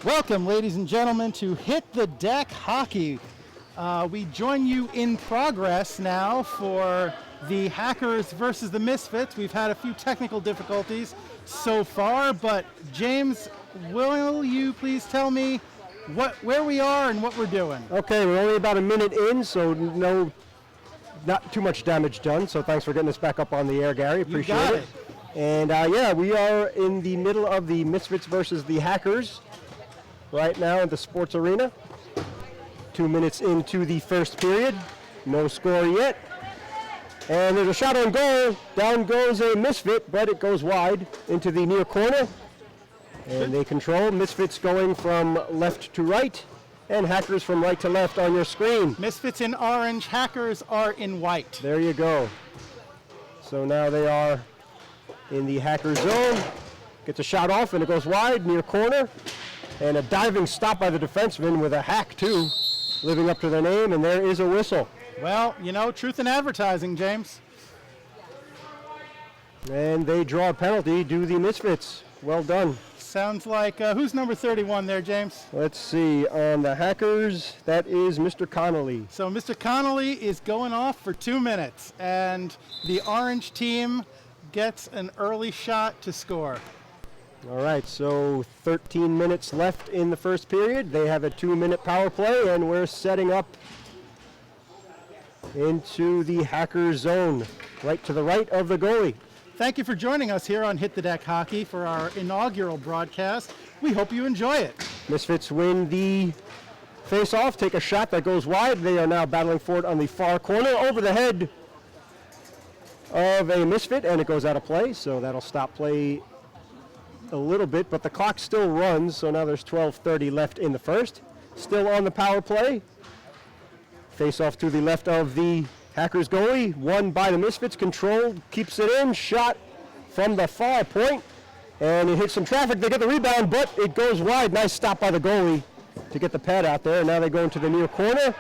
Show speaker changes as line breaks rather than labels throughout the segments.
Welcome, ladies and gentlemen, to Hit the Deck Hockey. We join you in progress now for the Hackers versus the Misfits. We've had a few technical difficulties so far, but James, will you please tell me where we are and what we're doing?
Okay, we're only about a minute in, so not too much damage done. So thanks for getting us back up on the air, Gary. Appreciate it. And yeah, we are in the middle of the Misfits versus the Hackers right now in the sports arena. 2 minutes into the first period. No score yet. And there's a shot on goal. Down goes a Misfit, but it goes wide into the near corner. And they control. Misfits going from left to right, and Hackers from right to left on your screen.
Misfits in orange, Hackers are in white.
There you go. So now they are in the Hacker zone. Gets a shot off, and it goes wide, near corner. And a diving stop by the defenseman with a hack, too, living up to their name, and there is a whistle.
Well, you know, truth in advertising, James.
And they draw a penalty to the Misfits. Well done.
Sounds like, who's number 31 there, James?
Let's see, on the Hackers, that is Mr. Connolly.
So Mr. Connolly is going off for 2 minutes, and the orange team gets an early shot to score.
All right, so 13 minutes left in the first period. They have a 2-minute power play, and we're setting up into the Hacker zone, right to the right of the goalie.
Thank you for joining us here on Hit the Deck Hockey for our inaugural broadcast. We hope you enjoy it.
Misfits win the face-off, take a shot that goes wide. They are now battling for it on the far corner, over the head of a Misfit, and it goes out of play, so that'll stop play a little bit, but the clock still runs, so now there's 12:30 left in the first. Still on the power play. Face off to the left of the Hackers goalie, won by the Misfits, controlled, keeps it in, shot from the far point, and it hits some traffic. They get the rebound, but it goes wide. Nice stop by the goalie to get the pad out there. Now they go into the near corner,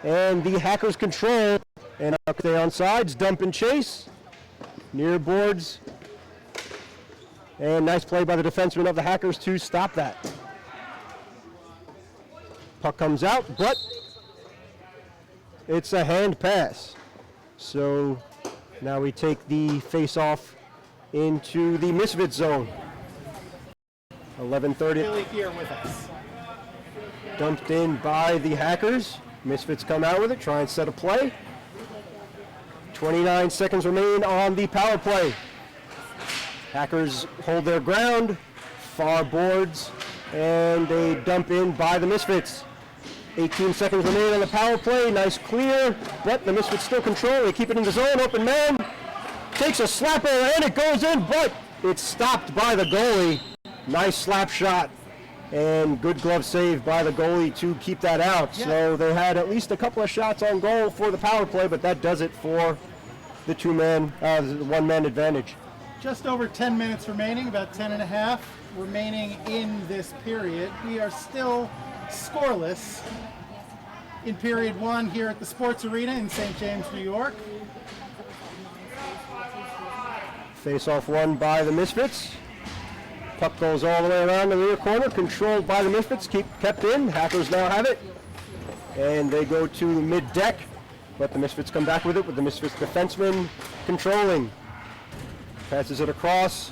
and the Hackers control, and they on sides, dump and chase, near boards. And nice play by the defenseman of the Hackers to stop that. Puck comes out, but it's a hand pass. So now we take the face-off into the Misfit zone. 11:30.
Really here with us.
Dumped in by the Hackers. Misfits come out with it, try and set a play. 29 seconds remain on the power play. Hackers hold their ground, far boards, and they dump in by the Misfits. 18 seconds remain on the power play, nice clear, but the Misfits still control, they keep it in the zone, open man, takes a slapper, and it goes in, but it's stopped by the goalie. Nice slap shot, and good glove save by the goalie to keep that out. Yeah. So they had at least a couple of shots on goal for the power play, but that does it for the one-man advantage.
Just over 10 minutes remaining, about 10 and a half remaining in this period. We are still scoreless in period one here at the Sports Arena in St. James, New York.
Face-off won by the Misfits. Puck goes all the way around the rear corner, controlled by the Misfits, kept in. Hackers now have it. And they go to mid-deck, but the Misfits come back with it, with the Misfits defenseman controlling. Passes it across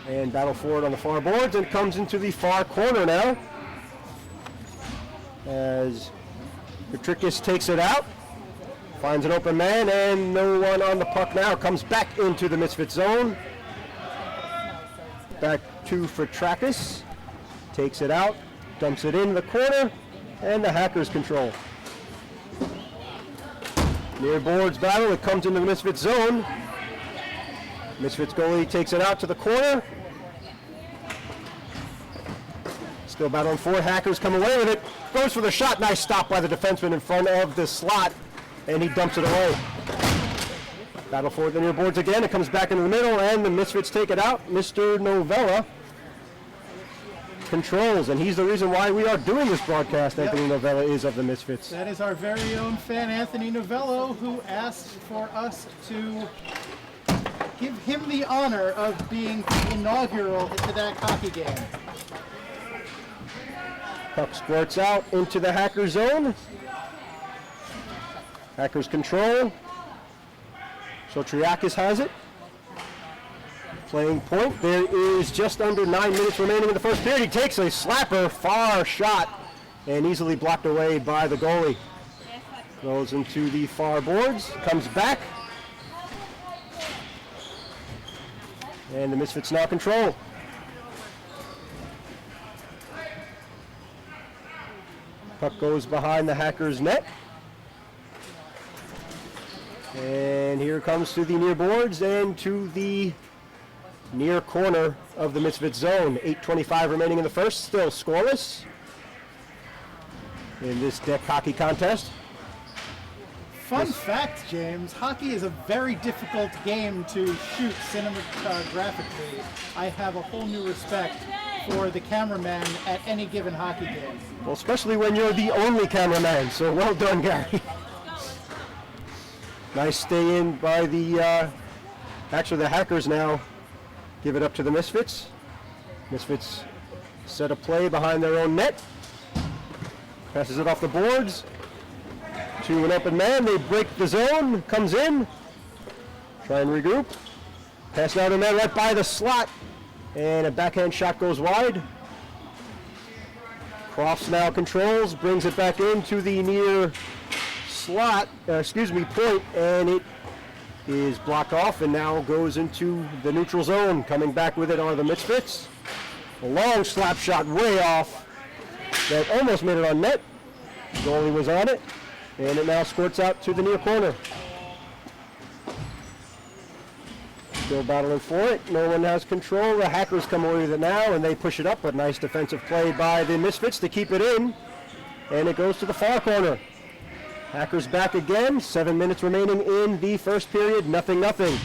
and battle forward on the far boards and comes into the far corner now as Petrikis takes it out, finds an open man, and no one on the puck now. Comes back into the Misfit zone. Back to Petrakis, takes it out, dumps it in the corner, and the Hackers control. Near boards battle, it comes into the Misfit zone. Misfits goalie takes it out to the corner. Still battling for it. Hackers come away with it. Goes for the shot. Nice stop by the defenseman in front of the slot, and he dumps it away. Battle for it, the near boards again. It comes back into the middle, and the Misfits take it out. Mr. Novella controls, and he's the reason why we are doing this broadcast. Yep. Anthony Novella is of the Misfits.
That is our very own fan, Anthony Novello, who asked for us to give him the honor of being the inaugural Hit the Deck Hockey game.
Puck squirts out into the Hacker zone. Hackers control. So Triakis has it. Playing point. There is just under 9 minutes remaining in the first period. He takes a slapper, far shot, and easily blocked away by the goalie. Goes into the far boards, comes back. And the Misfits now control. Puck goes behind the Hackers' net. And here comes to the near boards and to the near corner of the Misfits zone. 8:25 remaining in the first, still scoreless in this deck hockey contest.
Fun fact, James, hockey is a very difficult game to shoot cinematographically. I have a whole new respect for the cameraman at any given hockey game.
Well, especially when you're the only cameraman, so well done, Gary. Nice stay in by the, actually the Hackers now give it up to the Misfits. Misfits set a play behind their own net. Passes it off the boards to an open man. They break the zone, comes in, try and regroup. Pass out in there right by the slot, and a backhand shot goes wide. Crofts now controls, brings it back into the near slot, point, and it is blocked off and now goes into the neutral zone. Coming back with it are the Misfits. A long slap shot way off that almost made it on net. Goalie was on it, and it now squirts out to the near corner. Still battling for it. No one has control. The Hackers come away with it now, and they push it up, but nice defensive play by the Misfits to keep it in, and it goes to the far corner. Hackers back again. 7 minutes remaining in the first period. 0-0.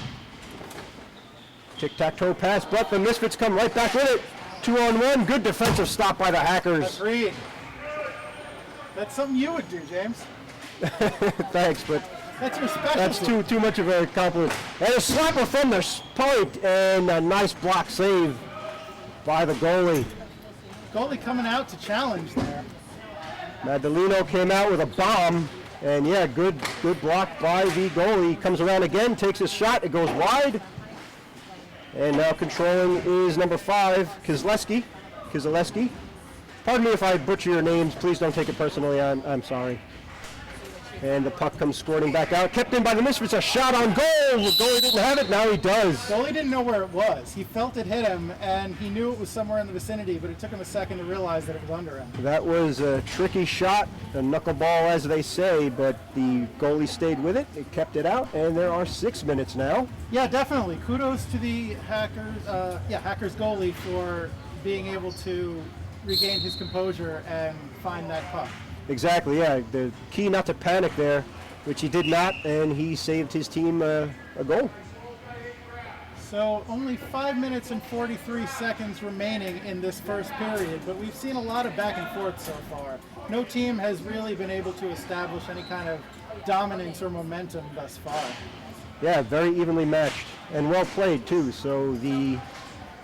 Tic-tac-toe pass, but the Misfits come right back with it. 2-on-1. Good defensive stop by the Hackers.
Agreed. That's something you would do, James.
Thanks, but
that's your specialty.
that's too much of a compliment. And a slapper from the point, and a nice block save by the goalie.
Goalie coming out to challenge there.
Madalino came out with a bomb. And yeah, good block by the goalie. Comes around again, takes his shot, it goes wide. And now controlling is number 5, Kizaleski. Pardon me if I butcher your names, please don't take it personally, I'm sorry. And the puck comes squirting back out. Kept in by the Misfits, a shot on goal! The goalie didn't have it, now he does.
Goalie didn't know where it was. He felt it hit him, and he knew it was somewhere in the vicinity, but it took him a second to realize that it was under him.
That was a tricky shot, a knuckleball as they say, but the goalie stayed with it. It kept it out, and there are 6 minutes now.
Yeah, definitely. Kudos to the Hackers goalie for being able to regain his composure and find that puck.
Exactly, yeah. The key not to panic there, which he did not, and he saved his team a goal.
So only 5 minutes and 43 seconds remaining in this first period, but we've seen a lot of back and forth so far. No team has really been able to establish any kind of dominance or momentum thus far.
Yeah, very evenly matched and well played too. So the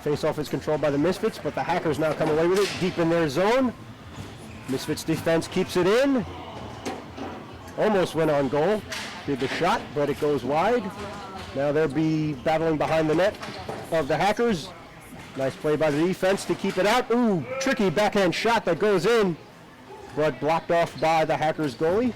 face-off is controlled by the Misfits, but the Hackers now come away with it deep in their zone. Misfits defense keeps it in. Almost went on goal. Did the shot, but it goes wide. Now they'll be battling behind the net of the Hackers. Nice play by the defense to keep it out. Ooh, tricky backhand shot that goes in, but blocked off by the Hackers goalie.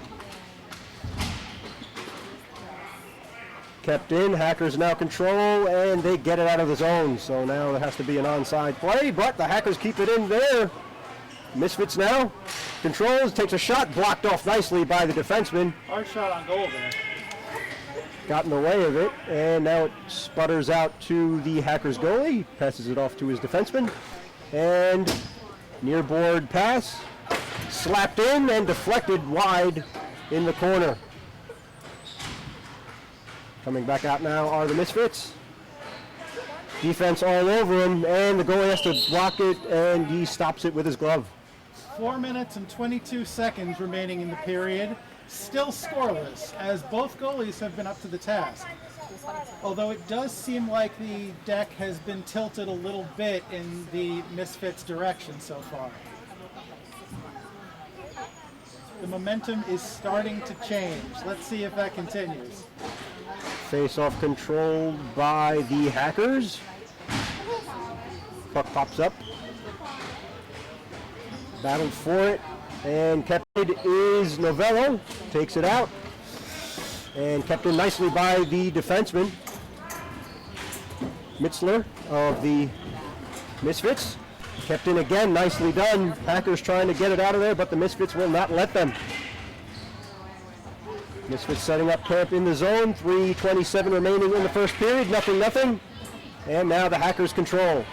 Kept in, Hackers now control, and they get it out of the zone. So now there has to be an onside play, but the Hackers keep it in there. Misfits now controls, takes a shot, blocked off nicely by the defenseman.
Hard shot on goal there.
Got in the way of it, and now it sputters out to the Hackers goalie, passes it off to his defenseman, and near board pass, slapped in and deflected wide in the corner. Coming back out now are the Misfits. Defense all over him, and the goalie has to block it, and he stops it with his glove.
4 minutes and 22 seconds remaining in the period. Still scoreless, as both goalies have been up to the task. Although it does seem like the deck has been tilted a little bit in the Misfits' direction so far. The momentum is starting to change. Let's see if that continues.
Face-off controlled by the Hackers. Puck pops up. Battled for it, and kept it is Novello. Takes it out, and kept in nicely by the defenseman, Mitzler of the Misfits. Kept in again, nicely done. Hackers trying to get it out of there, but the Misfits will not let them. Misfits setting up camp in the zone. 3:27 remaining in the first period. 0-0. And now the Hackers control.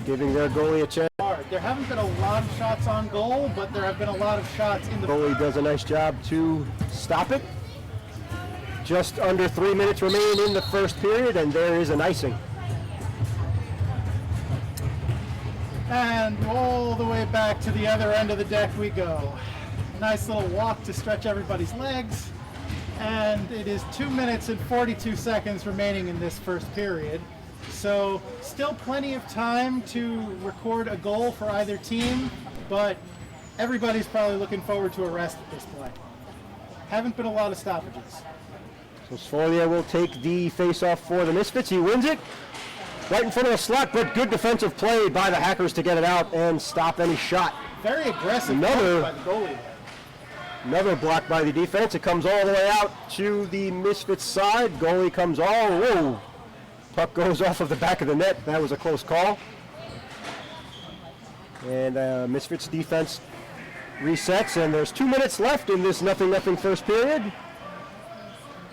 Giving their goalie a chance.
There haven't been a lot of shots on goal, but there have been a lot of shots in the...
Goalie does a nice job to stop it. Just under 3 minutes remain in the first period, and there is an icing.
And all the way back to the other end of the deck we go. Nice little walk to stretch everybody's legs. And it is 2 minutes and 42 seconds remaining in this first period. So still plenty of time to record a goal for either team, but everybody's probably looking forward to a rest at this point. Haven't been a lot of stoppages.
So Sfolia will take the face-off for the Misfits. He wins it right in front of the slot, but good defensive play by the Hackers to get it out and stop any shot.
Very aggressive
Another
by the goalie.
Another block by the defense. It comes all the way out to the Misfits side. Goalie comes all, whoa. Puck goes off of the back of the net. That was a close call. And Misfits defense resets, and there's 2 minutes left in this 0-0 first period.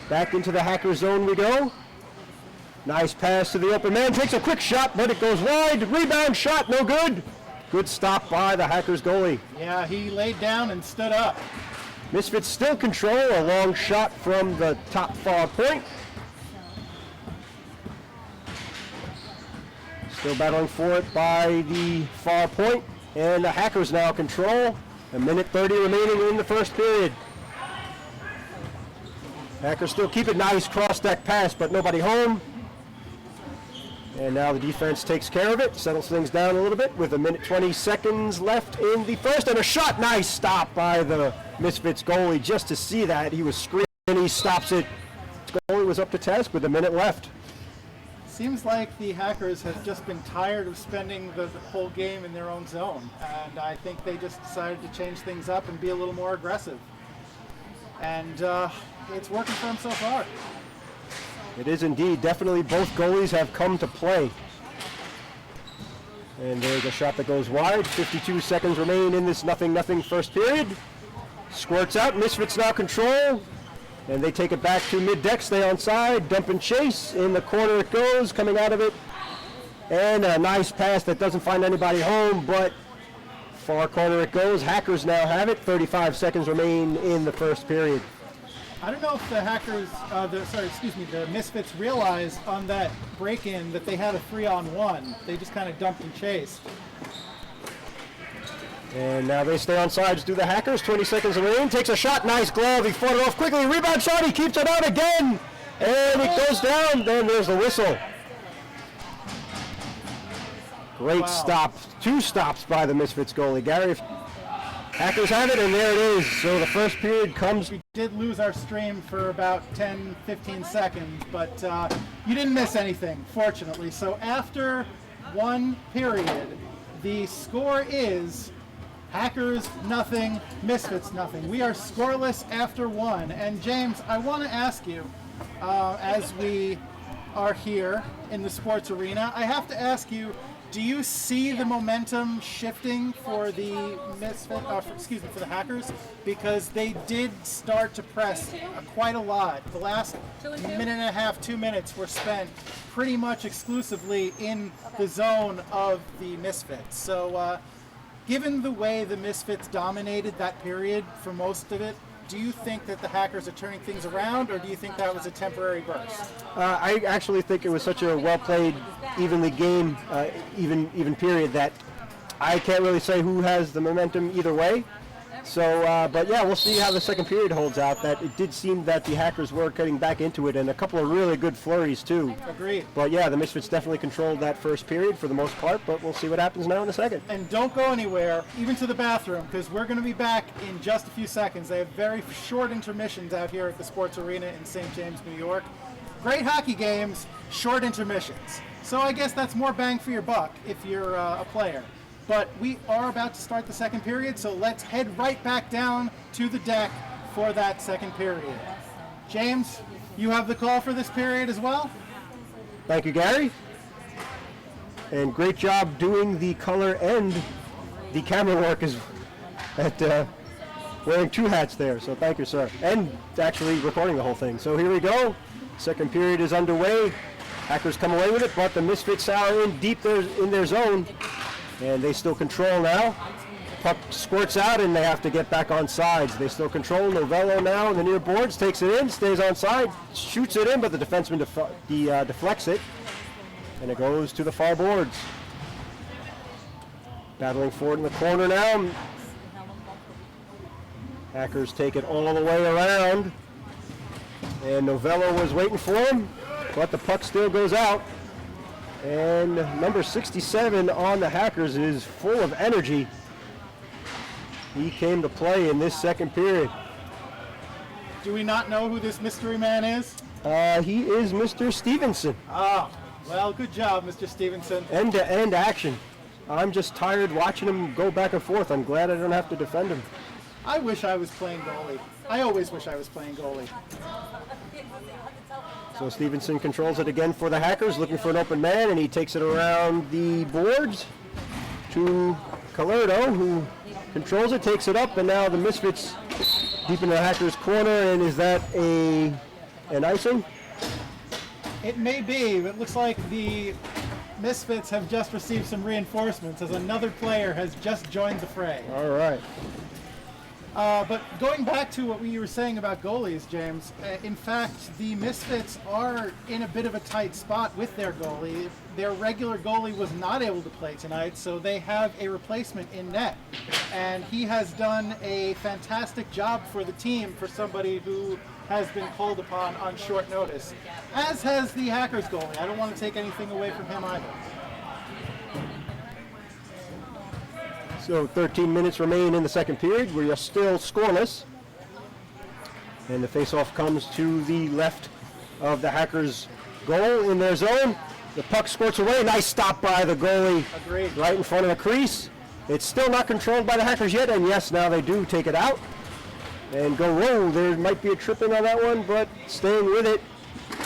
Back into the Hacker zone we go. Nice pass to the open man. Takes a quick shot, but it goes wide. Rebound shot, no good. Good stop by the Hackers goalie.
Yeah, he laid down and stood up.
Misfits still control. A long shot from the top far point. Still battling for it by the far point, and the Hackers now control. 1:30 remaining in the first period. Hackers still keep it. Nice cross-deck pass, but nobody home. And now the defense takes care of it, settles things down a little bit with 1:20 seconds left in the first, and a shot. Nice stop by the Misfits goalie. Just to see that, he was screaming, he stops it. Goalie was up to task with 1 minute left.
Seems like the Hackers have just been tired of spending the whole game in their own zone, and I think they just decided to change things up and be a little more aggressive. And it's working for them so far.
It is indeed. Definitely both goalies have come to play. And there's a shot that goes wide. 52 seconds remain in this 0-0 first period. Squirts out. Misfits now control. And they take it back to mid-deck, stay on side, dump and chase. In the corner it goes, coming out of it. And a nice pass that doesn't find anybody home, but far corner it goes. Hackers now have it. 35 seconds remain in the first period.
I don't know if the Hackers, the Misfits realized on that break-in that they had a 3-on-1. They just kind of dumped and chased.
And now they stay on sides, do the Hackers. 20 seconds remain. Takes a shot. Nice glove. He fought it off quickly. Rebound shot. He keeps it out again. And it goes down. Then there's the whistle. Great stop. 2 stops by the Misfits goalie. Gary, Hackers have it, and there it is. So the first period comes.
We did lose our stream for about 10-15 seconds, but you didn't miss anything, fortunately. So after 1 period, the score is Hackers 0, Misfits 0. We are scoreless after 1. And James, I want to ask you, as we are here in the sports arena, I have to ask you, do you see the momentum shifting for the for the Hackers? Because they did start to press quite a lot. The last minute and a half, 2 minutes were spent pretty much exclusively in the zone of the Misfits. So given the way the Misfits dominated that period for most of it, do you think that the Hackers are turning things around, or do you think that was a temporary burst?
I actually think it was such a well-played, evenly game, even period that I can't really say who has the momentum either way. So, but yeah, we'll see how the second period holds out. That it did seem that the Hackers were getting back into it, and a couple of really good flurries too.
Agreed.
But yeah, the Misfits definitely controlled that first period for the most part, but we'll see what happens now in the second.
And don't go anywhere, even to the bathroom, because we're going to be back in just a few seconds. They have very short intermissions out here at the Sports Arena in St. James, New York. Great hockey games, short intermissions. So I guess that's more bang for your buck if you're a player. But we are about to start the second period, so let's head right back down to the deck for that second period. James, you have the call for this period as well?
Thank you, Gary. And great job doing the color and the camera work at wearing two hats there, so thank you, sir. And actually recording the whole thing. So here we go. Second period is underway. Hackers come away with it, but the Misfits are in deep in their zone. And they still control now. Puck squirts out and they have to get back on sides. They still control. Novello now in the near boards, takes it in, stays on side, shoots it in, but the defenseman deflects it. And it goes to the far boards. Battling for it in the corner now. Hackers take it all the way around. And Novello was waiting for him, but the puck still goes out. And number 67 on the Hackers is full of energy. He came to play in this second period.
Do we not know who this mystery man is?
He is Mr. Stevenson.
Ah, well, good job, Mr. Stevenson.
End-to-end action. I'm just tired watching him go back and forth. I'm glad I don't have to defend him.
I wish I was playing goalie. I always wish I was playing goalie.
So Stevenson controls it again for the Hackers, looking for an open man, and he takes it around the boards to Calerdo, who controls it, takes it up, and now the Misfits deep in the Hackers' corner, and is that an icing?
It may be, but it looks like the Misfits have just received some reinforcements as another player has just joined the fray.
All right.
But going back to what you were saying about goalies, James, in fact, the Misfits are in a bit of a tight spot with their goalie. Their regular goalie was not able to play tonight, so they have a replacement in net. And he has done a fantastic job for the team for somebody who has been called upon on short notice, as has the Hackers goalie. I don't want to take anything away from him either.
So 13 minutes remain in the second period. We are still scoreless. And the faceoff comes to the left of the Hackers' goal in their zone. The puck squirts away. Nice stop by the goalie.
Agreed.
Right in front of the crease. It's still not controlled by the Hackers yet, and yes, now they do take it out. And go, whoa, there might be a tripping on that one, but staying with it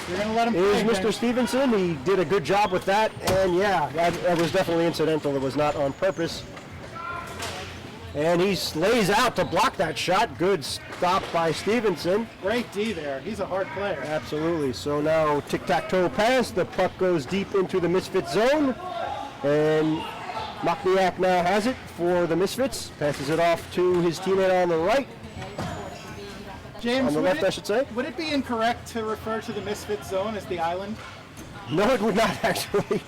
You're going to let him
is
play,
Mr.
James.
Stevenson. He did a good job with that, and yeah, that was definitely incidental. It was not on purpose. And he lays out to block that shot. Good stop by Stevenson.
Great D there. He's a hard player.
Absolutely. So now tic-tac-toe pass. The puck goes deep into the Misfit zone. And Machniak now has it for the Misfits. Passes it off to his teammate on the right.
James,
On the left, I should say.
would it be incorrect to refer to the Misfit zone as the island?
No, it would not actually.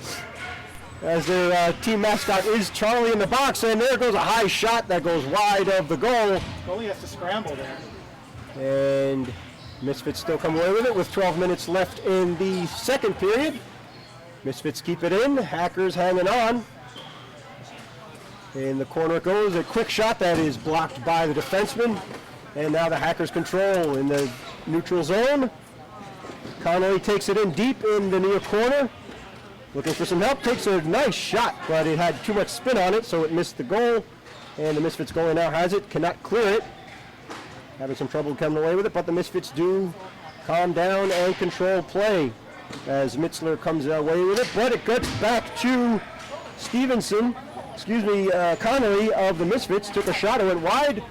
As their team mascot is Charlie in the box, and there goes a high shot that goes wide of the goal.
Goalie has to scramble there.
And Misfits still come away with it with 12 minutes left in the second period. Misfits keep it in. Hackers hanging on. In the corner it goes. A quick shot that is blocked by the defenseman. And now the Hackers control in the neutral zone. Connolly takes it in deep in the near corner. Looking for some help, takes a nice shot, but it had too much spin on it, so it missed the goal. And the Misfits goalie now has it, cannot clear it. Having some trouble coming away with it, but the Misfits do calm down and control play as Mitzler comes away with it, but it gets back to Connolly of the Misfits, took a shot, it went wide,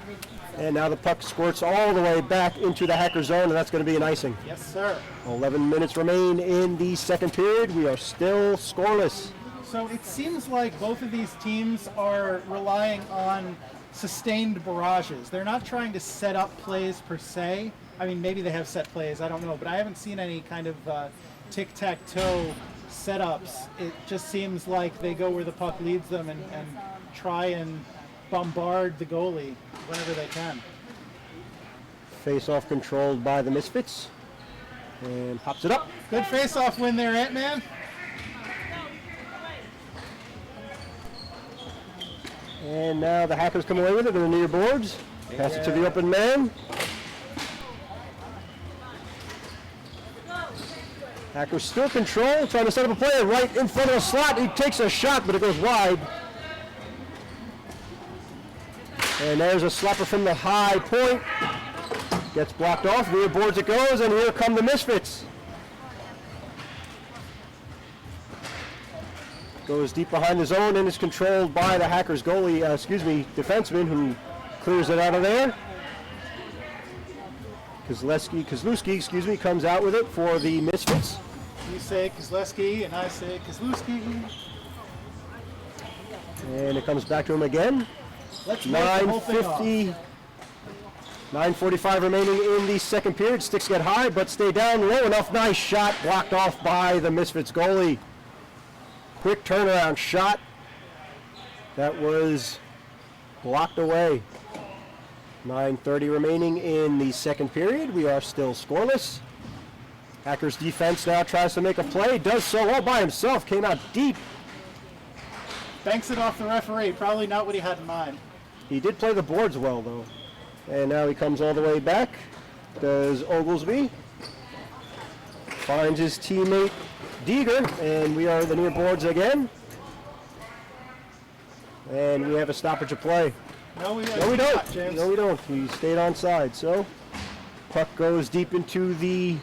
and now the puck squirts all the way back into the Hacker zone, and that's going to be an icing.
Yes, sir.
11 minutes remain in the second period. We are still scoreless.
So it seems like both of these teams are relying on sustained barrages. They're not trying to set up plays per se. I mean, maybe they have set plays, I don't know, but I haven't seen any kind of tic-tac-toe setups. It just seems like they go where the puck leads them and try and bombard the goalie whenever they can.
Face-off controlled by the Misfits. And pops it up.
Good face-off win there, Ant-Man.
And now the Hackers come away with it on the near boards. Pass it to the open man. Hackers still control, trying to set up a play right in front of the slot. He takes a shot, but it goes wide. And there's a slapper from the high point. Gets blocked off, near boards it goes, and here come the Misfits. Goes deep behind the zone and is controlled by the Hackers goalie, defenseman, who clears it out of there. Kozlowski, comes out with it for the Misfits.
You say Kozlowski, and I say Kozlowski.
And it comes back to him again.
Let's write the whole thing off.
9:45 remaining in the second period. Sticks get high, but stay down low enough. Nice shot, blocked off by the Misfits goalie. Quick turnaround shot. That was blocked away. 9:30 remaining in the second period. We are still scoreless. Hackers defense now tries to make a play. Does so all by himself. Came out deep.
Banks it off the referee. Probably not what he had in mind.
He did play the boards well, though. And now he comes all the way back. Does Oglesby. Finds his teammate Deeger. And we are the near boards again. And we have a stoppage of play.
No, we
don't.
Not, James.
No, we don't. He stayed onside. So puck goes deep into the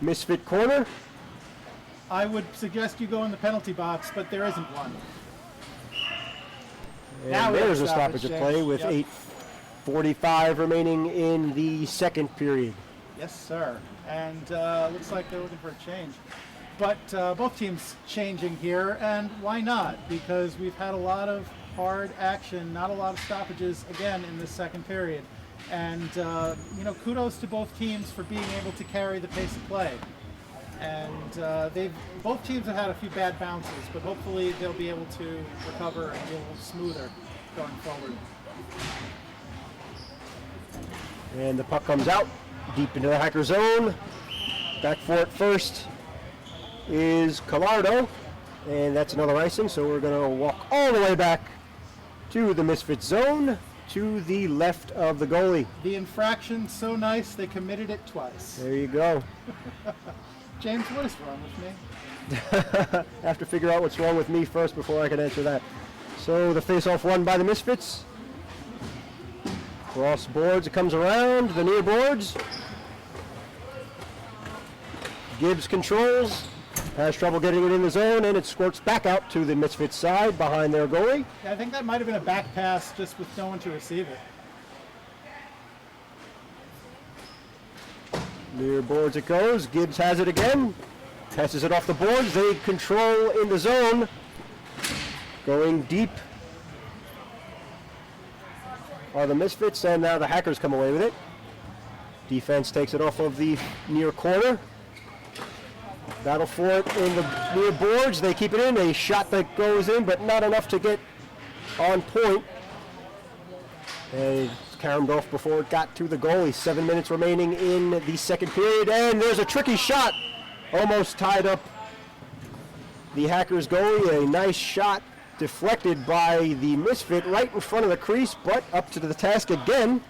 Misfit corner.
I would suggest you go in the penalty box, but there isn't one.
And
now
there's a stoppage of play with
Yep.
8:45 remaining in the second period.
Yes, sir. And looks like they're looking for a change. But both teams changing here, and why not? Because we've had a lot of hard action, not a lot of stoppages again in this second period. And kudos to both teams for being able to carry the pace of play. And both teams have had a few bad bounces, but hopefully they'll be able to recover and be a little smoother going forward.
And the puck comes out deep into the Hacker zone. Back for it first is Collardo, and that's another icing, so we're going to walk all the way back to the Misfit zone to the left of the goalie.
The infraction so nice they committed it twice.
There you go.
James, what is wrong with me?
I have to figure out what's wrong with me first before I can answer that. So the face-off won by the Misfits. Cross boards, it comes around, the near boards. Gibbs controls, has trouble getting it in the zone, and it squirts back out to the Misfits side behind their goalie.
Yeah, I think that might have been a back pass just with no one to receive it.
Near boards it goes. Gibbs has it again. Passes it off the boards. They control in the zone. Going deep are the Misfits, and now the Hackers come away with it. Defense takes it off of the near corner. Battle for it in the near boards. They keep it in. A shot that goes in, but not enough to get on point. And it's caromed off before it got to the goalie. 7 minutes remaining in the second period, and there's a tricky shot. Almost tied up the Hackers goalie. A nice shot deflected by the Misfit right in front of the crease, but up to the task again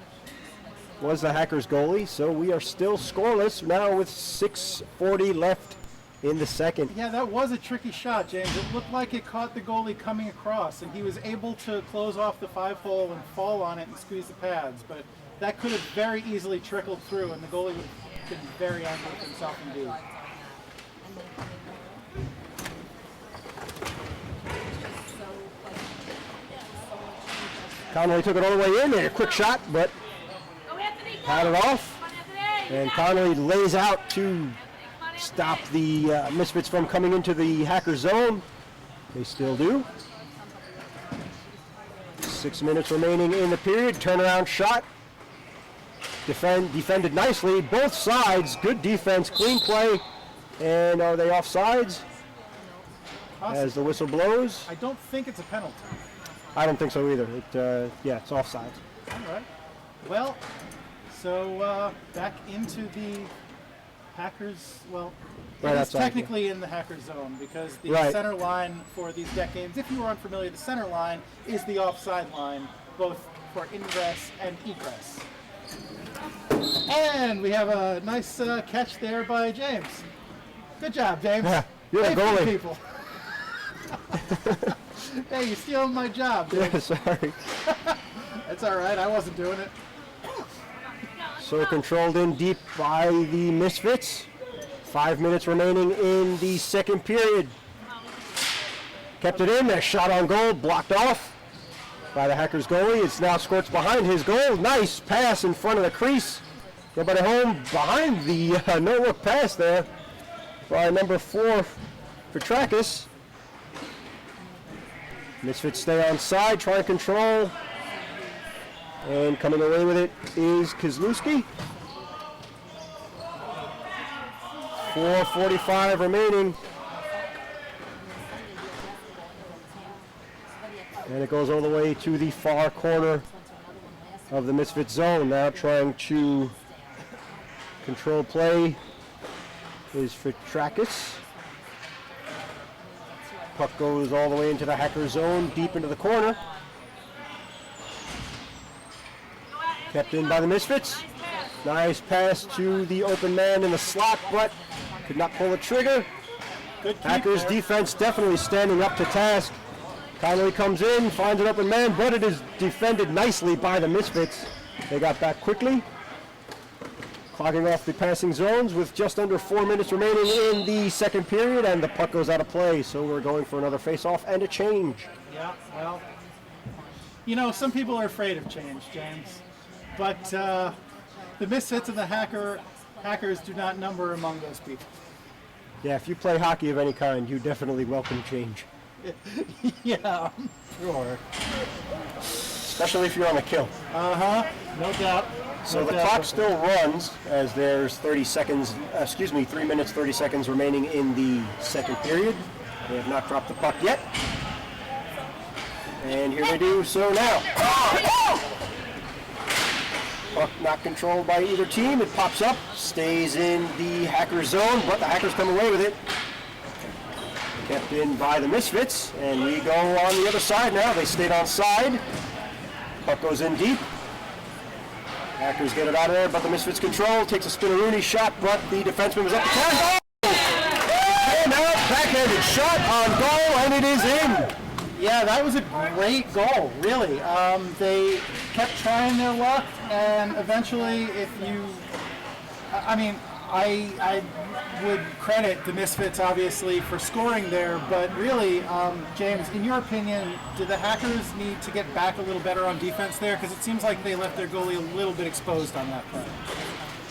was the Hackers goalie. So we are still scoreless now with 6:40 left in the second.
Yeah, that was a tricky shot, James. It looked like it caught the goalie coming across, and he was able to close off the 5-hole and fall on it and squeeze the pads, but that could have very easily trickled through, and the goalie would have been very angry with himself indeed.
Connolly took it all the way in, made a quick shot, but had it off, and Connolly lays out to stop the Misfits from coming into the Hacker zone. They still do. 6 minutes remaining in the period. Turnaround shot. Defended nicely. Both sides. Good defense. Clean play. And are they offsides? As the whistle blows.
I don't think it's a penalty.
I don't think so either. Yeah, it's offside.
All right. Well, so back into the Hackers, well,
Right
it's
outside,
technically in the hacker zone because the
Right.
center line for these deck games, if you were unfamiliar, the center line is the offside line, both for ingress and egress. And we have a nice catch there by James. Good job, James.
Yeah, you're a
Hey,
goalie.
people. Hey, you're stealing my job, James.
Yeah, sorry.
That's all right. I wasn't doing it.
So controlled in deep by the Misfits. 5 minutes remaining in the second period. Kept it in, that shot on goal, blocked off by the Hackers goalie. It's now Squirts behind his goal. Nice pass in front of the crease. Nobody home behind the no-look pass there by number 4, Petrakis. Misfits stay on side, try and control. And coming away with it is Kozlowski. 4:45 remaining. And it goes all the way to the far corner of the Misfit zone. Now trying to control play is Petrakis. Puck goes all the way into the Hacker zone, deep into the corner. Kept in by the Misfits. Nice pass to the open man in the slot, but could not pull the trigger.
Good keep
Hackers
there.
defense definitely standing up to task. Connolly comes in, finds an open man, but it is defended nicely by the Misfits. They got back quickly, clogging off the passing zones with just under 4 minutes remaining in the second period, and the puck goes out of play. So we're going for another face-off and a change.
Yeah, well, you know, some people are afraid of change, James. But the Misfits and the Hackers do not number among those people.
Yeah, if you play hockey of any kind, you definitely welcome change.
Yeah,
Sure. Especially if you're on a kill.
no doubt.
So
No
the
doubt.
clock still runs as there's 3 minutes, 30 seconds remaining in the second period. They have not dropped the puck yet. And here they do so now. Puck not controlled by either team. It pops up, stays in the Hacker zone, but the Hackers come away with it. Kept in by the Misfits, and we go on the other side now. They stayed on side. Puck goes in deep. Hackers get it out of there, but the Misfits control. Takes a Spinaroonie shot, but the defenseman was up to task. And out, backhanded shot on goal, and it is in.
Yeah, that was a great goal, really. They kept trying their luck, and eventually, I would credit the Misfits, obviously, for scoring there, but really, James, in your opinion, do the Hackers need to get back a little better on defense there? Because it seems like they left their goalie a little bit exposed on that play.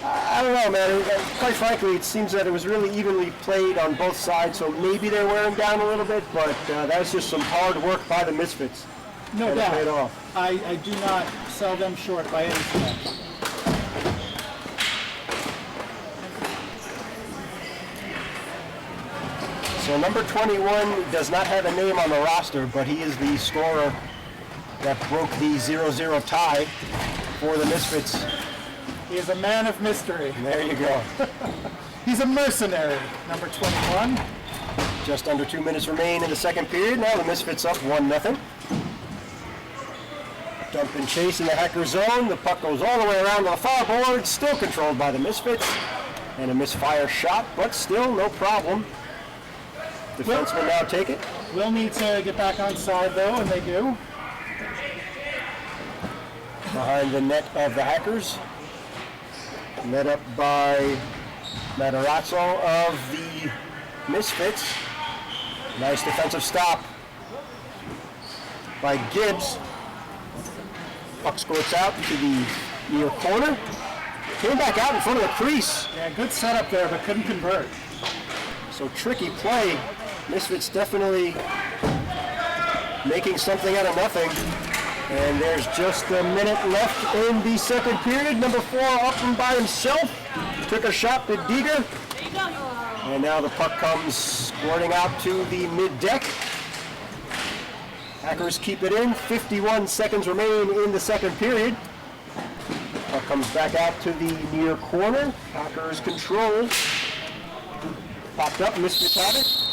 I don't know, man. Quite frankly, it seems that it was really evenly played on both sides, so maybe they're wearing down a little bit, but that's just some hard work by the Misfits.
No
And it paid
doubt.
off.
I do not sell them short by any stretch.
So number 21 does not have a name on the roster, but he is the scorer that broke the 0-0 tie for the Misfits.
He is a man of mystery.
There you go.
He's a mercenary, number 21.
Just under 2 minutes remain in the second period. Now the Misfits up 1-0. Dump and chase in the Hacker zone. The puck goes all the way around to the far board. Still controlled by the Misfits. And a misfire shot, but still no problem. Defensemen now take it.
We'll need to get back on side, though, and they do.
Behind the net of the Hackers. Net up by Matarazzo of the Misfits. Nice defensive stop by Gibbs. Puck squirts out to the near corner. Came back out in front of the crease.
Yeah, good setup there, but couldn't convert.
So tricky play. Misfits definitely making something out of nothing. And there's just a minute left in the second period. Number 4 up and by himself. Took a shot to Deeger. And now the puck comes squirting out to the mid-deck. Hackers keep it in. 51 seconds remain in the second period. Puck comes back out to the near corner. Hackers control. Popped up, Misfits have it.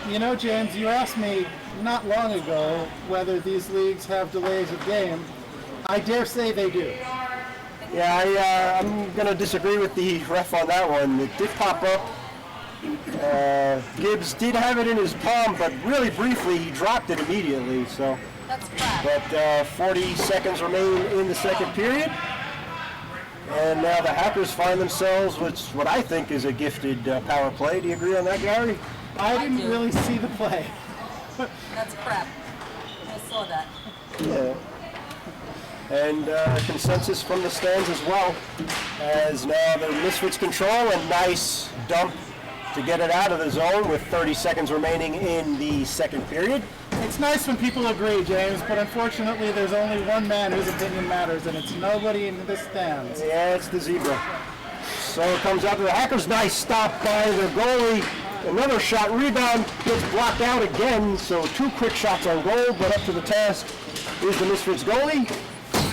You know, James, you asked me not long ago whether these leagues have delays of game. I dare say they do.
Yeah, I'm going to disagree with the ref on that one. It did pop up. Gibbs did have it in his palm, but really briefly he dropped it immediately. So,
that's crap.
But 40 seconds remain in the second period. And now the Hackers find themselves with what I think is a gifted power play. Do you agree on that, Gary?
I didn't really see the play.
That's crap. I saw that.
Yeah. And consensus from the stands as well, as now the Misfits control a nice dump to get it out of the zone with 30 seconds remaining in the second period.
It's nice when people agree, James, but unfortunately there's only one man whose opinion matters, and it's nobody in the stands.
Yeah, it's the zebra. So it comes out to the Hackers. Nice stop by the goalie. Another shot, rebound, gets blocked out again, so 2 quick shots on goal, but up to the task is the Misfits goalie.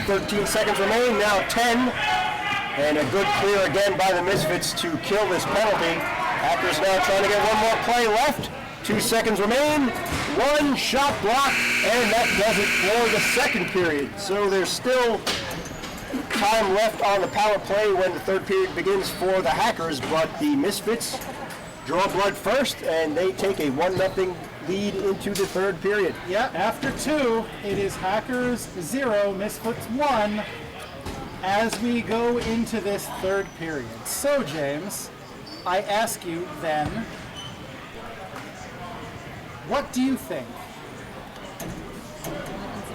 13 seconds remain, now 10. And a good clear again by the Misfits to kill this penalty. Hackers now trying to get one more play left. 2 seconds remain, 1 shot block, and that does it for the second period. So there's still time left on the power play when the third period begins for the Hackers, but the Misfits draw blood first, and they take a 1-0 lead into the third period.
Yeah, after 2, it is Hackers 0, Misfits 1, as we go into this third period. So, James, I ask you then, what do you think?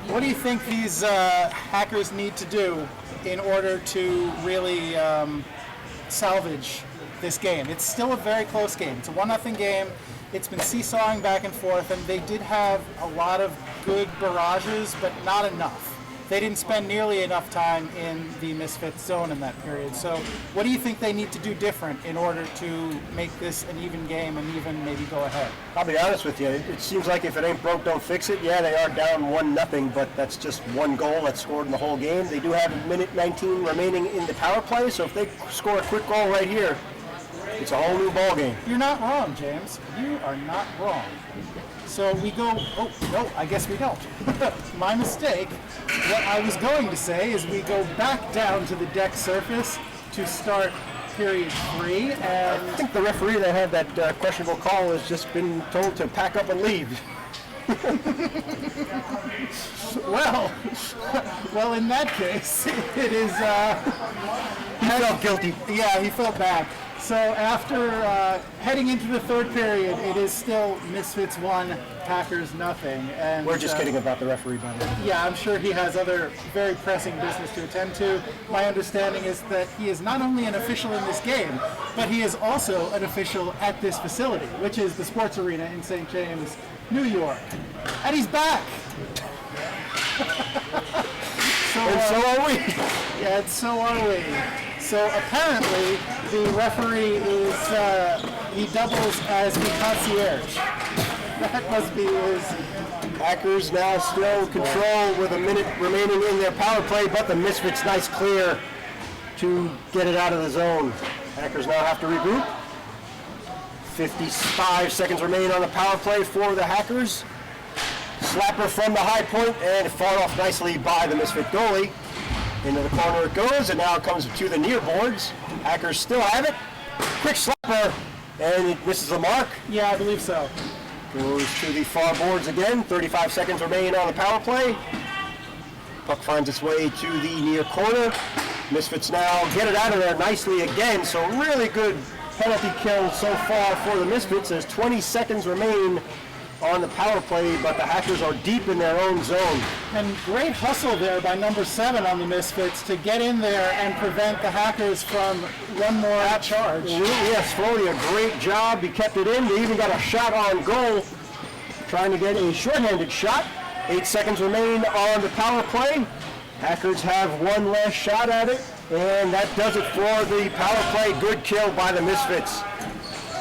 What do you think these Hackers need to do in order to really salvage this game? It's still a very close game. It's a 1-0 game. It's been seesawing back and forth, and they did have a lot of good barrages, but not enough. They didn't spend nearly enough time in the Misfits zone in that period. So what do you think they need to do different in order to make this an even game and even maybe go ahead?
I'll be honest with you, it seems like if it ain't broke, don't fix it. Yeah, they are down 1-0, but that's just one goal that's scored in the whole game. They do have a minute 19 remaining in the power play, so if they score a quick goal right here, it's a whole new ball game.
You're not wrong, James. You are not wrong. So we go, oh, no, I guess we don't. My mistake. What I was going to say is we go back down to the deck surface to start period 3. And
I think the referee that had that questionable call has just been told to pack up and leave.
well, in that case, it is...
he felt guilty.
Yeah, he felt bad. So after heading into the third period, it is still Misfits 1, Hackers nothing. And
we're just kidding about the referee, by the way.
Yeah, I'm sure he has other very pressing business to attend to. My understanding is that he is not only an official in this game, but he is also an official at this facility, which is the Sports Arena in St. James, New York. And he's back!
So are we.
Yeah, and so are we. So apparently, the referee is, he doubles as the concierge. That must be his.
Hackers now still control with a minute remaining in their power play, but the Misfits nice clear to get it out of the zone. Hackers now have to regroup. 55 seconds remain on the power play for the Hackers. Slapper from the high point, and fought off nicely by the Misfit goalie. Into the corner it goes, and now it comes to the near boards. Hackers still have it. Quick slapper, and it misses the mark.
Yeah, I believe so.
Goes to the far boards again. 35 seconds remain on the power play. Puck finds its way to the near corner. Misfits now get it out of there nicely again, so really good penalty kill so far for the Misfits as 20 seconds remain on the power play, but the Hackers are deep in their own zone.
And great hustle there by number 7 on the Misfits to get in there and prevent the Hackers from one more charge.
Yes, Foley, a great job. He kept it in. They even got a shot on goal, trying to get a shorthanded shot. 8 seconds remain on the power play. Hackers have one last shot at it, and that does it for the power play. Good kill by the Misfits.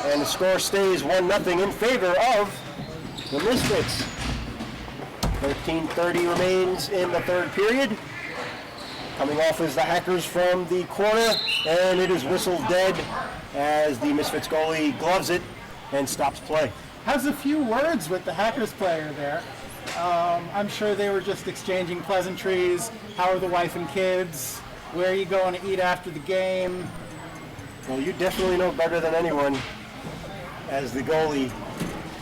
And the score stays 1-0 in favor of the Misfits. 13:30 remains in the third period. Coming off is the Hackers from the corner, and it is whistled dead as the Misfits goalie gloves it and stops play.
Has a few words with the Hackers player there. I'm sure they were just exchanging pleasantries. How are the wife and kids? Where are you going to eat after the game?
Well, you definitely know better than anyone as the goalie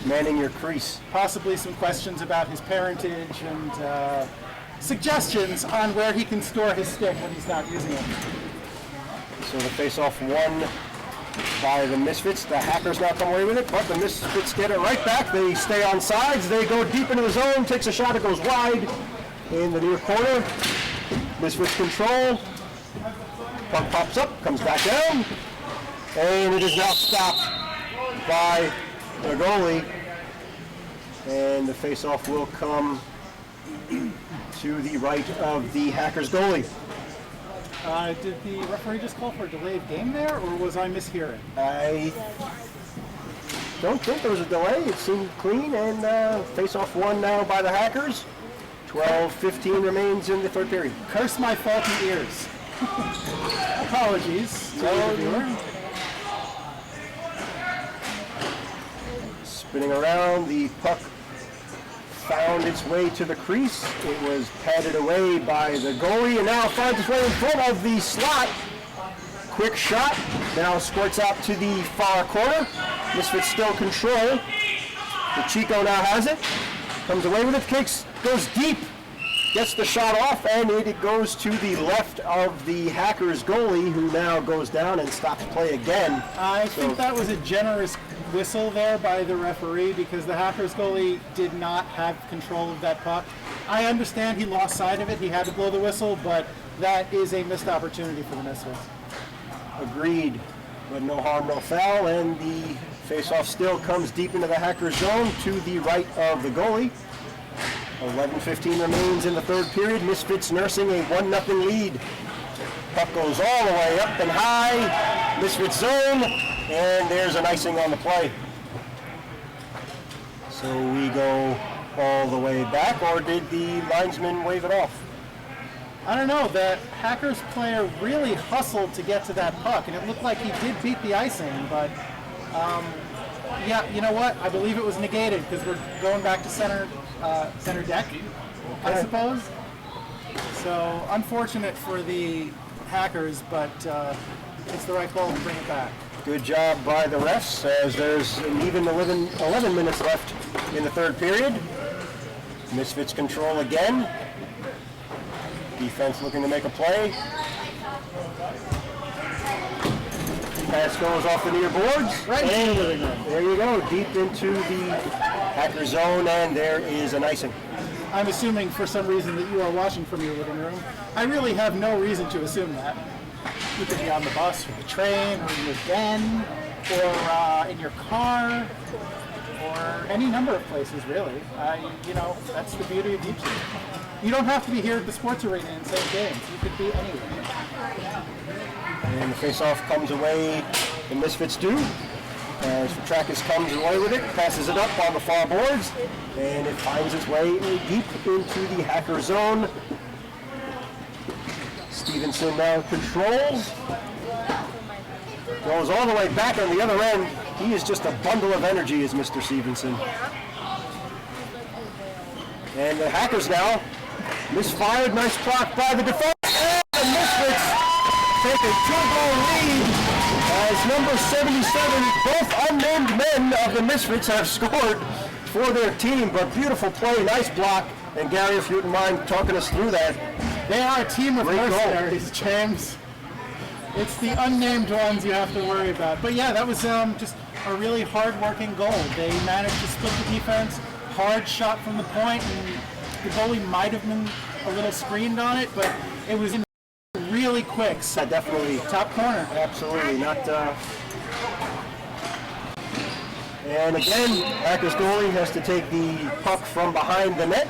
manning your crease.
Possibly some questions about his parentage and suggestions on where he can store his stick when he's not using it.
So the face-off won by the Misfits. The Hackers now come away with it, but the Misfits get it right back. They stay on sides. They go deep into the zone, takes a shot, it goes wide in the near corner. Misfits control. Puck pops up, comes back down, and it is now stopped by the goalie. And the face-off will come to the right of the Hackers goalie.
Did the referee just call for a delayed game there, or was I mishearing?
I don't think there was a delay. It seemed clean, and face-off won now by the Hackers. 12:15 remains in the third period.
Curse my faulty ears. Apologies to the viewer.
Spinning around, the puck found its way to the crease. It was patted away by the goalie, and now finds its way in front of the slot. Quick shot, now squirts out to the far corner. Misfits still control. The Chico now has it, comes away with it, kicks, goes deep, gets the shot off, and it goes to the left of the Hackers goalie, who now goes down and stops play again.
I think that was a generous whistle there by the referee because the Hackers goalie did not have control of that puck. I understand he lost sight of it, he had to blow the whistle, but that is a missed opportunity for the Misfits.
Agreed, but no harm, no foul, and the face-off still comes deep into the Hackers zone to the right of the goalie. 11:15 remains in the third period. Misfits nursing a 1-0 lead. Puck goes all the way up and high. Misfits zone, and there's an icing on the play. So we go all the way back, or did the linesman wave it off?
I don't know, the Hackers player really hustled to get to that puck, and it looked like he did beat the icing, but yeah, you know what? I believe it was negated because we're going back to center deck, I suppose. So unfortunate for the Hackers, but it's the right call to bring it back.
Good job by the refs, as there's an even 11 minutes left in the third period. Misfits control again. Defense looking to make a play. Pass goes off the near boards.
Right into the living room.
There you go, deep into the Hacker zone, and there is an icing.
I'm assuming for some reason that you are watching from your living room. I really have no reason to assume that. You could be on the bus or the train or in your den or in your car or any number of places, really. You know, that's the beauty of YouTube. You don't have to be here at the sports arena and say games. You could be anywhere.
And the face-off comes away, the Misfits do. As Petrakis comes away with it, passes it up on the far boards, and it finds its way deep into the Hacker zone. Stevenson now controls. Goes all the way back on the other end. He is just a bundle of energy, is Mr. Stevenson. And the Hackers now misfired, nice block by the defense, and the Misfits take a 2-goal lead as number 77, both unnamed men of the Misfits have scored for their team, but beautiful play, nice block, and Gary, if you wouldn't mind talking us through that.
They are a team of mercenaries, James. It's the unnamed ones you have to worry about. But yeah, that was just a really hard-working goal. They managed to split the defense, hard shot from the point, and the goalie might have been a little screened on it, but it was in really quick. So
Definitely.
top corner.
Absolutely, not... And again, Hackers goalie has to take the puck from behind the net.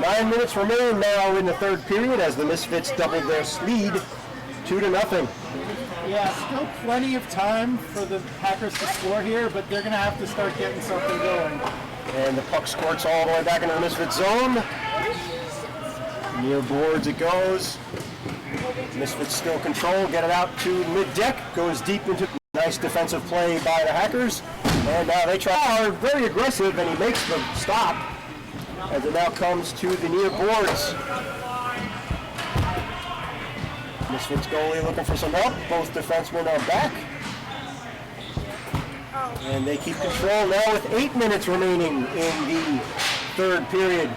9 minutes remain now in the third period as the Misfits doubled their lead 2-0.
Yeah, Yeah, still plenty of time for the Hackers to score here, but they're going to have to start getting something going.
And the puck squirts all the way back into the Misfit zone. Near boards it goes. Misfits still control, get it out to mid-deck, goes deep into nice defensive play by the Hackers. And now they are very aggressive, and he makes the stop as it now comes to the near boards. Misfits goalie looking for some help. Both defensemen are back. And they keep control now with 8 minutes remaining in the third period.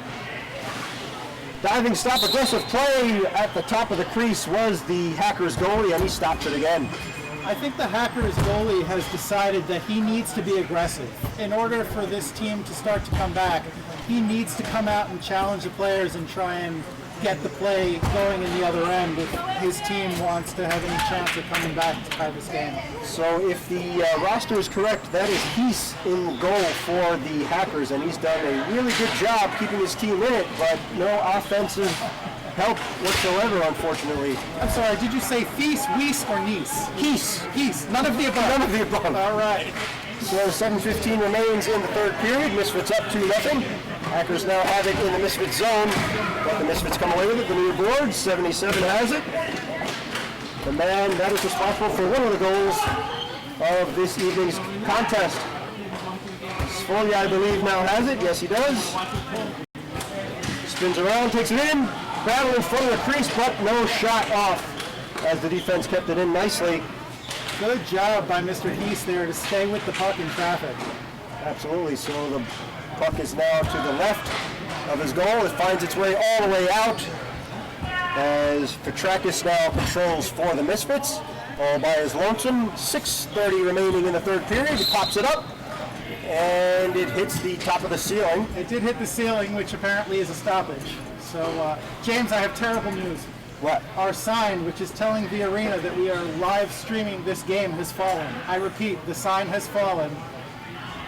Diving stop, aggressive play at the top of the crease was the Hackers goalie, and he stops it again.
I think the Hackers goalie has decided that he needs to be aggressive. In order for this team to start to come back, he needs to come out and challenge the players and try and get the play going in the other end if his team wants to have any chance of coming back to tie this game.
So if the roster is correct, that is Heath in goal for the Hackers, and he's done a really good job keeping his team in it, but no offensive help whatsoever, unfortunately.
I'm sorry, did you say Feast, Weiss, or Nice?
Heath.
None of the above.
None of the above.
All right.
So 7:15 remains in the third period. Misfits up 2-0. Hackers now have it in the Misfits zone, but the Misfits come away with it. The near board, 77 has it. The man that is responsible for one of the goals of this evening's contest. Sfolia, I believe, now has it. Yes, he does. Spins around, takes it in. Battle in front of the crease, but no shot off as the defense kept it in nicely.
Good job by Mr. Heath there to stay with the puck in traffic.
Absolutely. So the puck is now to the left of his goal. It finds its way all the way out as Petrakis now controls for the Misfits, all by his lonesome. 6:30 remaining in the third period. He pops it up, and it hits the top of the ceiling.
It did hit the ceiling, which apparently is a stoppage. So, James, I have terrible news.
What?
Our sign, which is telling the arena that we are live streaming this game, has fallen. I repeat, the sign has fallen.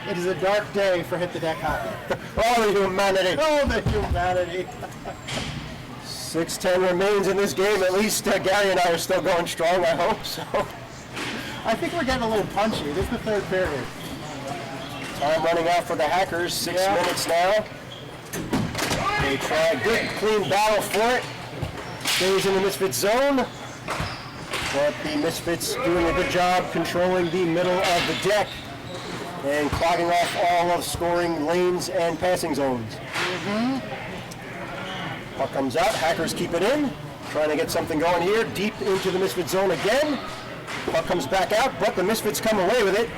It is a dark day for Hit the Deck Hockey.
Oh, the humanity.
Oh, the humanity.
6:10 remains in this game. At least Gary and I are still going strong, I hope so.
I think we're getting a little punchy. This is the third period.
Time running out for the Hackers. 6 minutes now. They try a good, clean battle for it. Stays in the Misfits zone. But the Misfits doing a good job controlling the middle of the deck and clogging off all of scoring lanes and passing zones. Puck comes out. Hackers keep it in. Trying to get something going here. Deep into the Misfits zone again. Puck comes back out, but the Misfits come away with it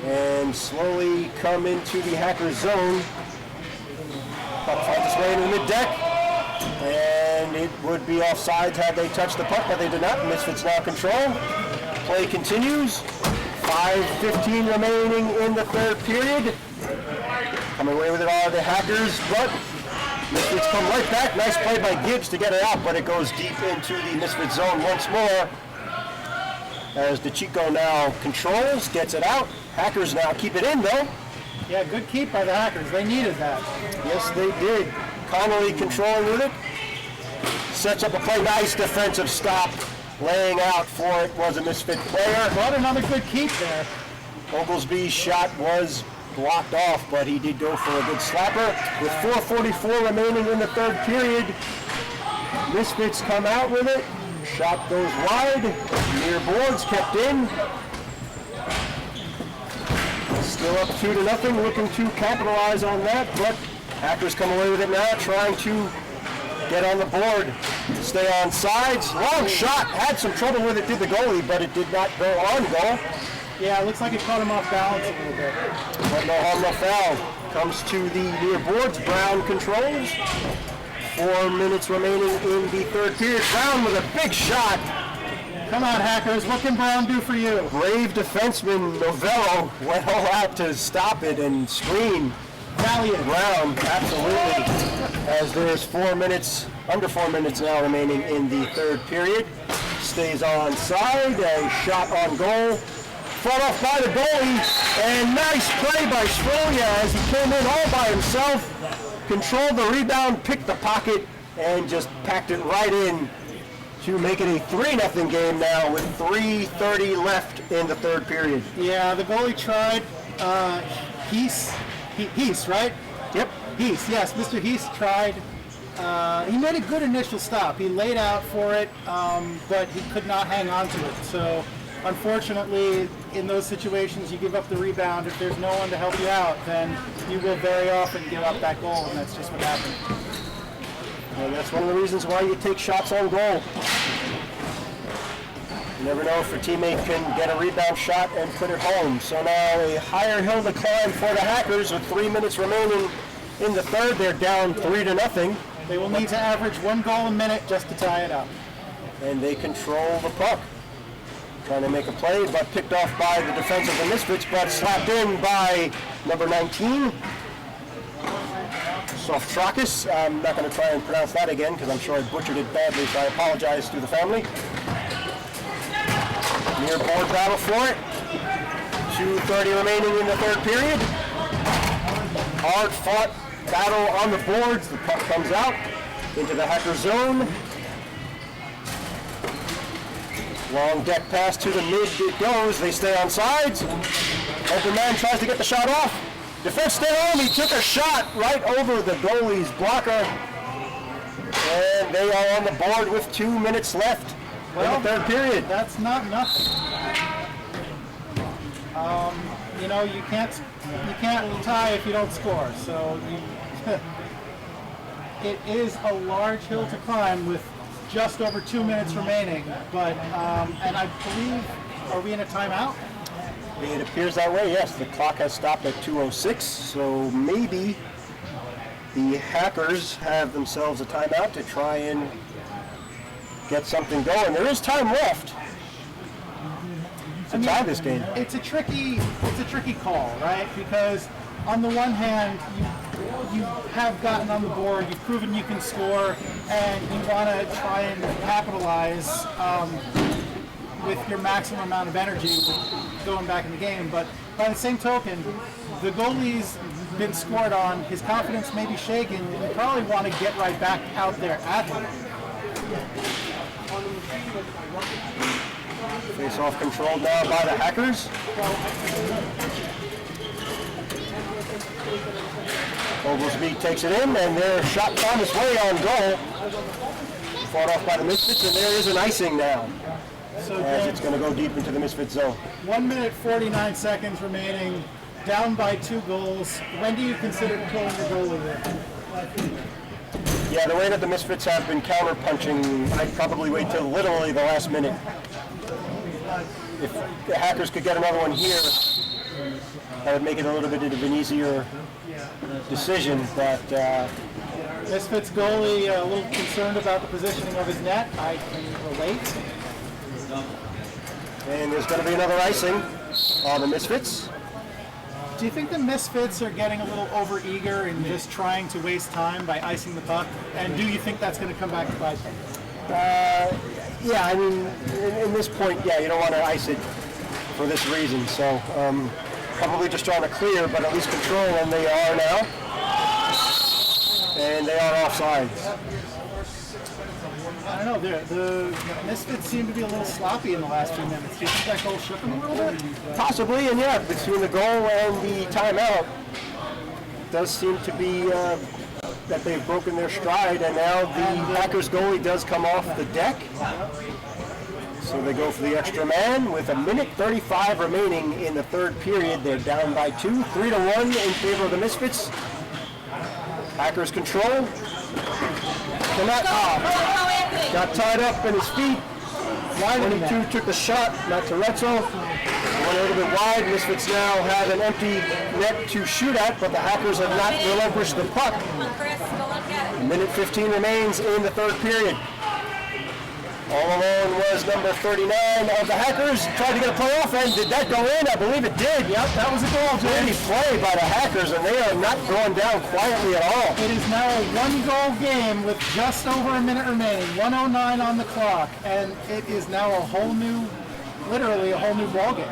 and slowly come into the Hackers zone. Puck finds its way into the mid-deck, and it would be offsides had they touched the puck, but they did not. Misfits now control. Play continues. 5:15 remaining in the third period. Coming away with it are the Hackers, but Misfits come right back. Nice play by Gibbs to get it out, but it goes deep into the Misfits zone once more. As DeChico now controls, gets it out. Hackers now keep it in, though.
Yeah, good keep by the Hackers. They needed that.
Yes, they did. Connolly controlling with it. Sets up a play. Nice defensive stop. Laying out for it was a Misfit player.
But another good keep there.
Oglesby's shot was blocked off, but he did go for a good slapper. With 4:44 remaining in the third period, Misfits come out with it. Shot goes wide. Near boards kept in. Still up 2-0, looking to capitalize on that, but Hackers come away with it now, trying to get on the board, stay on sides. Long shot, had some trouble with it, did the goalie, but it did not go on goal.
Yeah, it looks like it caught him off balance a little bit.
But no harm, no foul. Comes to the near boards. Brown controls. 4 minutes remaining in the third period. Brown with a big shot.
Come on, Hackers. What can Brown do for you?
Brave defenseman Novello went all out to stop it and screen.
Valiant.
Brown, absolutely. As there's 4 minutes, under 4 minutes now remaining in the third period. Stays on side. A shot on goal. Fought off by the goalie, and nice play by Sfolia as he came in all by himself, controlled the rebound, picked the pocket, and just packed it right in to make it a 3-0 game now with 3:30 left in the third period.
Yeah, the goalie tried. Heese, right?
Yep.
Heese, yes, Mr. Heese tried. He made a good initial stop. He laid out for it, but he could not hang on to it. So, unfortunately, in those situations, you give up the rebound. If there's no one to help you out, then you will very often give up that goal, and that's just what happened.
And that's one of the reasons why you take shots on goal. You never know if a teammate can get a rebound shot and put it home. So now a higher hill to climb for the Hackers with 3 minutes remaining in the third. They're down 3-0.
They will need to average 1 goal a minute just to tie it up.
And they control the puck. Trying to make a play, but picked off by the defense of the Misfits, but slapped in by number 19. Softrakis. I'm not going to try and pronounce that again because I'm sure I butchered it badly, so I apologize to the family. Near board battle for it. 2:30 remaining in the third period. Hard fought battle on the boards. The puck comes out into the Hacker zone. Long deck pass to the mid, it goes. They stay on sides. Open man tries to get the shot off. Defense stay home. He took a shot right over the goalie's blocker. And they are on the board with 2 minutes left in the third period.
That's not nothing. You know, you can't tie if you don't score. So it is a large hill to climb with just over 2 minutes remaining. But and I believe, are we in a timeout?
It appears that way, yes. The clock has stopped at 2:06, so maybe the Hackers have themselves a timeout to try and get something going. There is time left to tie this game.
It's a tricky call, right? Because on the one hand, you have gotten on the board, you've proven you can score, and you want to try and capitalize with your maximum amount of energy going back in the game. But by the same token, the goalie's been scored on, his confidence may be shaken, and you probably want to get right back out there at him.
Face-off controlled now by the Hackers. Oglesby takes it in, and their shot found its way on goal. Fought off by the Misfits, and there is an icing now.
So
as it's going to go deep into the Misfits zone.
1 minute 49 seconds remaining, down by 2 goals. When do you consider killing the goalie there?
Yeah, the way that the Misfits have been counter-punching, I'd probably wait till literally the last minute. If the Hackers could get another one here, that would make it a little bit of an easier decision, but
Misfits goalie a little concerned about the positioning of his net. I can relate.
And there's going to be another icing on the Misfits.
Do you think the Misfits are getting a little overeager and just trying to waste time by icing the puck? And do you think that's going to come back to bite them?
Yeah, I mean, in this point, yeah, you don't want to ice it for this reason. So probably just trying to clear, but at least control, and they are now. And they are offsides.
I don't know, the Misfits seem to be a little sloppy in the last few minutes. Do you think that goal shook them a little bit?
Possibly, and yeah, between the goal and the timeout, it does seem to be that they've broken their stride, and now the Hackers goalie does come off the deck. So they go for the extra man with 1:35 remaining in the third period. They're down by 2, 3-1 in favor of the Misfits. Hackers control. Cannot, got tied up in his feet. 22 took the shot, not Torezzo. Went a little bit wide. Misfits now have an empty net to shoot at, but the Hackers have not relinquished the puck. 1:15 remains in the third period. All alone was number 39 of the Hackers. Tried to get a play off, and did that go in? I believe it did. Yep, that was a goal. Dirty play by the Hackers, and they are not going down quietly at all.
It is now a 1-goal game with just over a minute remaining. 1:09 on the clock, and it is now a whole new, literally a whole new ball game.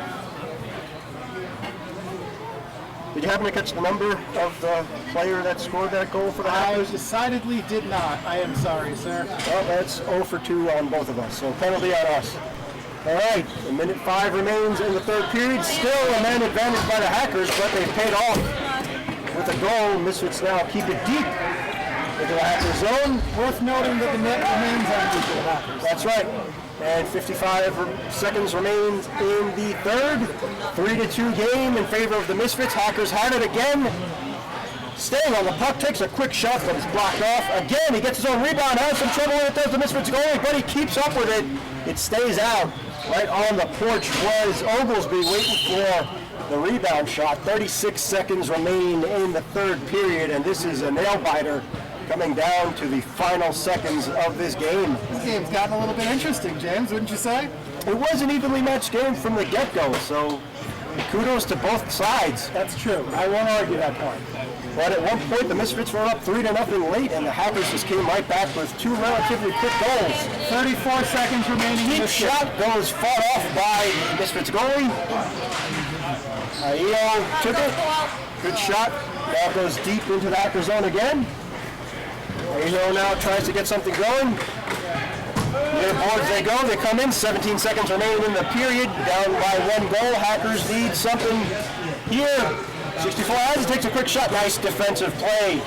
Did you happen to catch the number of the player that scored that goal for the
I
Hackers?
decidedly did not. I am sorry, sir.
Well, that's 0 for 2 on both of us, so penalty on us. All right, a minute 5 remains in the third period. Still a man advantage by the Hackers, but they've paid off with a goal. Misfits now keep it deep into the Hacker zone.
Worth noting that the net remains empty for the Hackers.
That's right. And 55 seconds remains in the third. 3-2 game in favor of the Misfits. Hackers had it again. Staying on the puck, takes a quick shot, but it's blocked off. Again, he gets his own rebound, has some trouble with it, does the Misfits goalie, but he keeps up with it. It stays out. Right on the porch was Oglesby waiting for the rebound shot. 36 seconds remaining in the third period, and this is a nail-biter coming down to the final seconds of this game.
This game's gotten a little bit interesting, James, wouldn't you say?
It was an evenly matched game from the get-go, so kudos to both sides.
That's true. I won't argue that point.
But at one point, the Misfits were up 3-0 late, and the Hackers just came right back with 2 relatively quick goals.
34 seconds remaining.
Deep shot goes fought off by Misfits goalie. Aio took it. Good shot. Now goes deep into the Hacker zone again. Aio now tries to get something going. Near boards they go. They come in. 17 seconds remaining in the period. Down by 1 goal. Hackers need something here. 64 as he takes a quick shot. Nice defensive play.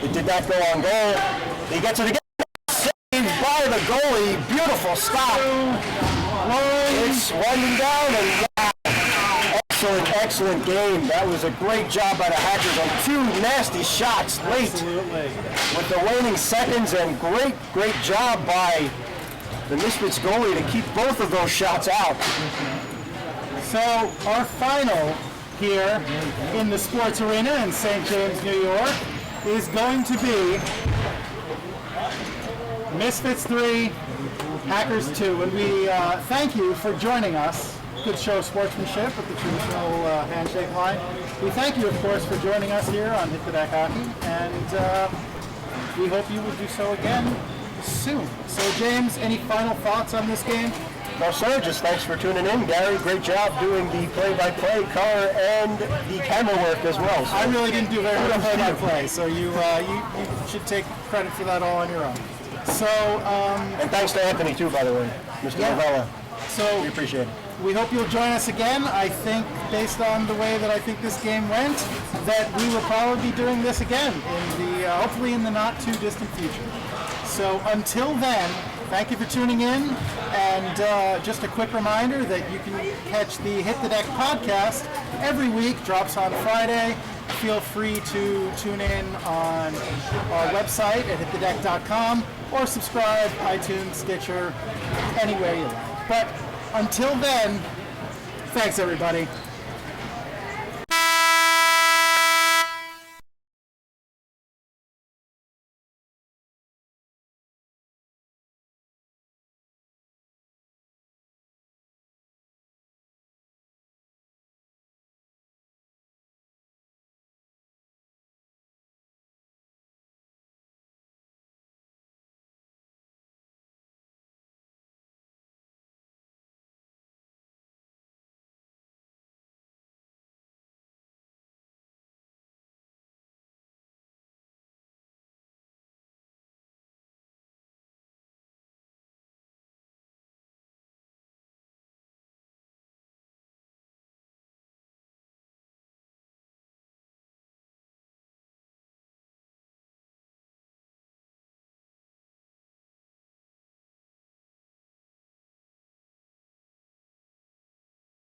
It did not go on goal. He gets it again. Saved by the goalie. Beautiful stop. It's winding down and excellent game. That was a great job by the Hackers on 2 nasty shots late.
Absolutely.
With the waning seconds, and great job by the Misfits goalie to keep both of those shots out.
So our final here in the sports arena in St. James, New York, is going to be Misfits 3, Hackers 2. And we thank you for joining us. Good show of sportsmanship with the traditional handshake line. We thank you, of course, for joining us here on Hit the Deck Hockey, and we hope you will do so again soon. So, James, any final thoughts on this game?
No, sir, just thanks for tuning in. Gary, great job doing the play-by-play, color, and the camera work as well. So
I really didn't do very good play-by-play, so you should take credit for that all on your own. So,
and thanks to Anthony, too, by the way, Mr. Novella.
So
we appreciate it.
We hope you'll join us again. I think, based on the way that I think this game went, that we will probably be doing this again in the hopefully in the not too distant future. So until then, thank you for tuning in, and just a quick reminder that you can catch the Hit the Deck podcast every week. Drops on Friday. Feel free to tune in on our website at hitthedeck.com or subscribe, iTunes, Stitcher, anywhere you like. But until then, thanks everybody.